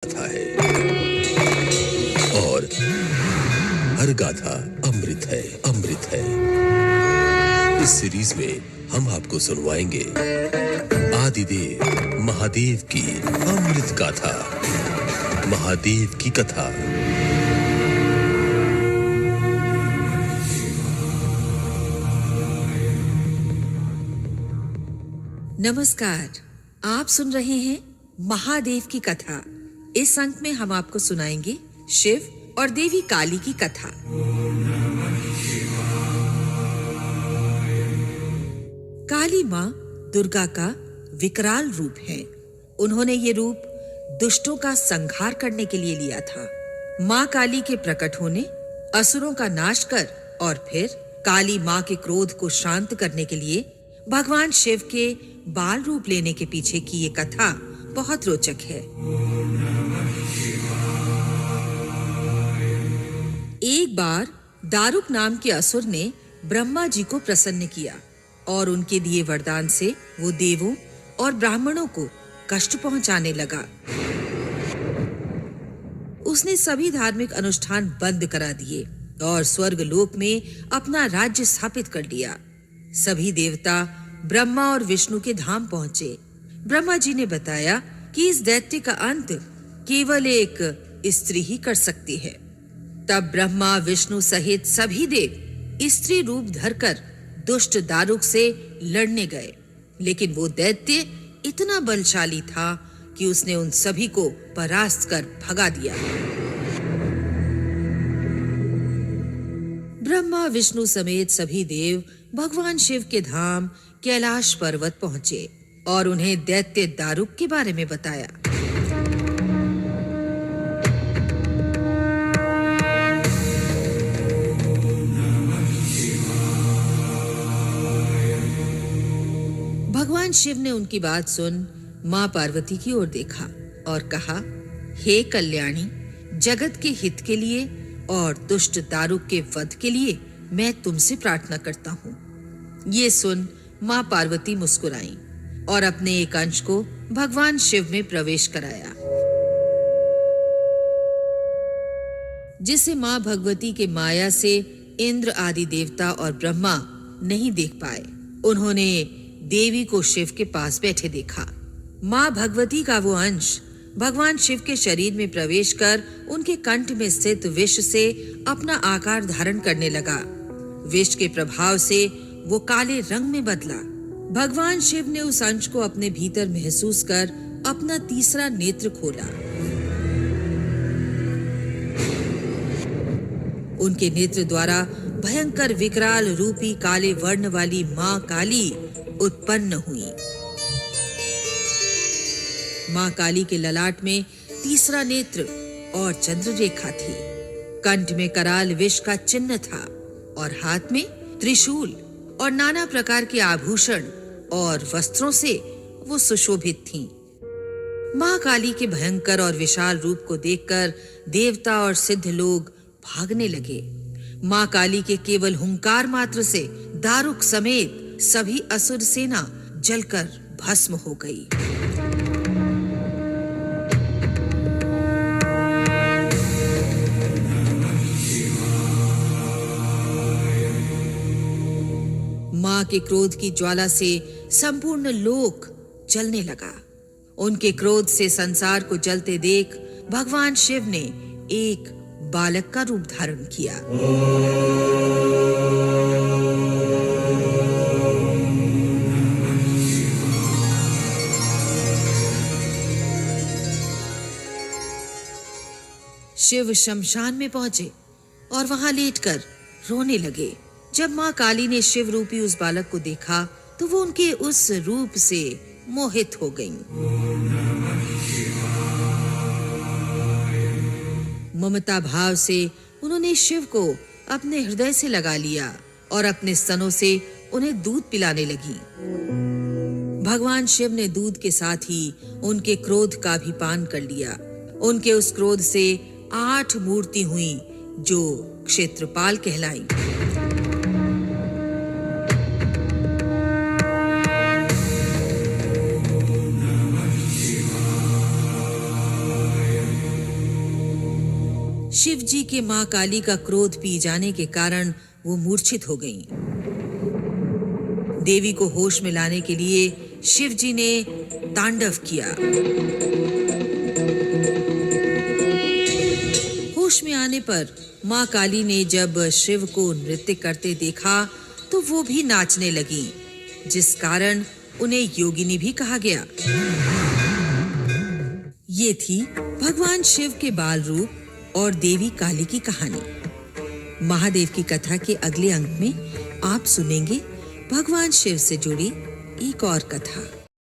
गाथा है और हर गाथा अमृत है, अमृत है। इस सीरीज में हम आपको सुनवाएंगे आदिदेव महादेव की अमृत गाथा, महादेव की कथा। नमस्कार, आप सुन रहे हैं महादेव की कथा। इस अंक में हम आपको सुनाएंगे शिव और देवी काली की कथा। काली माँ दुर्गा का विकराल रूप है। उन्होंने ये रूप दुष्टों का संहार करने के लिए लिया था। माँ काली के प्रकट होने, असुरों का नाश कर और फिर काली माँ के क्रोध को शांत करने के लिए भगवान शिव के बाल रूप लेने के पीछे की ये कथा बहुत रोचक है। एक बार दारुक नाम के असुर ने ब्रह्मा जी को प्रसन्न किया और उनके दिए वरदान से वो देवों और ब्राह्मणों को कष्ट पहुंचाने लगा। उसने सभी धार्मिक अनुष्ठान बंद करा दिए और स्वर्ग लोक में अपना राज्य स्थापित कर लिया। सभी देवता ब्रह्मा और विष्णु के धाम पहुंचे। ब्रह्मा जी ने बताया कि इस दैत्य का अंत केवल एक स्त्री ही कर सकती है। तब ब्रह्मा विष्णु सहित सभी देव स्त्री रूप धरकर दुष्ट दारुक से लड़ने गए, लेकिन वो दैत्य इतना बलशाली था कि उसने उन सभी को परास्त कर भगा दिया। ब्रह्मा विष्णु समेत सभी देव भगवान शिव के धाम कैलाश पर्वत पहुंचे और उन्हें दैत्य दारुक के बारे में बताया। भगवान शिव ने उनकी बात सुन मां पार्वती की ओर देखा और कहा, हे कल्याणी, जगत के हित के लिए और दुष्ट दारुक के वध के लिए मैं तुमसे प्रार्थना करता हूँ। ये सुन मां पार्वती मुस्कुराई और अपने एक अंश को भगवान शिव में प्रवेश कराया, जिसे मां भगवती के माया से इंद्र आदि देवता और ब्रह्मा नहीं देख पाए। उन्होंने देवी को शिव के पास बैठे देखा। मां भगवती का वो अंश भगवान शिव के शरीर में प्रवेश कर उनके कंठ में स्थित विष से अपना आकार धारण करने लगा। विष के प्रभाव से वो काले रंग में बदला। भगवान शिव ने उस अंश को अपने भीतर महसूस कर अपना तीसरा नेत्र खोला। उनके नेत्र द्वारा भयंकर विकराल रूपी काले वर्ण वाली मां काली उत्पन्न हुई। मां काली के ललाट में तीसरा नेत्र और चंद्र रेखा थी। कंठ में कराल विष का चिन्ह था और हाथ में त्रिशूल और नाना प्रकार के आभूषण और वस्त्रों से वो सुशोभित थीं। मां काली के भयंकर और विशाल रूप को देखकर देवता और सिद्ध लोग भागने लगे। मां काली के केवल हुंकार मात्र से दारुक समेत सभी असुर सेना जलकर भस्म हो गई। मां के क्रोध की ज्वाला से संपूर्ण लोक जलने लगा। उनके क्रोध से संसार को जलते देख भगवान शिव ने एक बालक का रूप धारण किया। शिव शमशान में पहुंचे और वहां लेटकर रोने लगे। जब मां काली ने शिव रूपी उस बालक को देखा तो वो उनके उस रूप से मोहित हो गईं। ममता भाव से उन्होंने शिव को अपने हृदय से लगा लिया और अपने स्तनों से उन्हें दूध पिलाने लगी। भगवान शिव ने दूध के साथ ही उनके क्रोध का भी पान कर लिया। उनके उस क्रोध से 8 मूर्ति हुई जो क्षेत्रपाल कहलाई। शिव जी के मां काली का क्रोध पी जाने के कारण वो मूर्छित हो गईं। देवी को होश में लाने के लिए शिव जी ने तांडव किया। होश में आने पर मां काली ने जब शिव को नृत्य करते देखा तो वो भी नाचने लगी, जिस कारण उन्हें योगिनी भी कहा गया। ये थी भगवान शिव के बाल रूप और देवी काली की कहानी। महादेव की कथा के अगले अंक में आप सुनेंगे भगवान शिव से जुड़ी एक और कथा।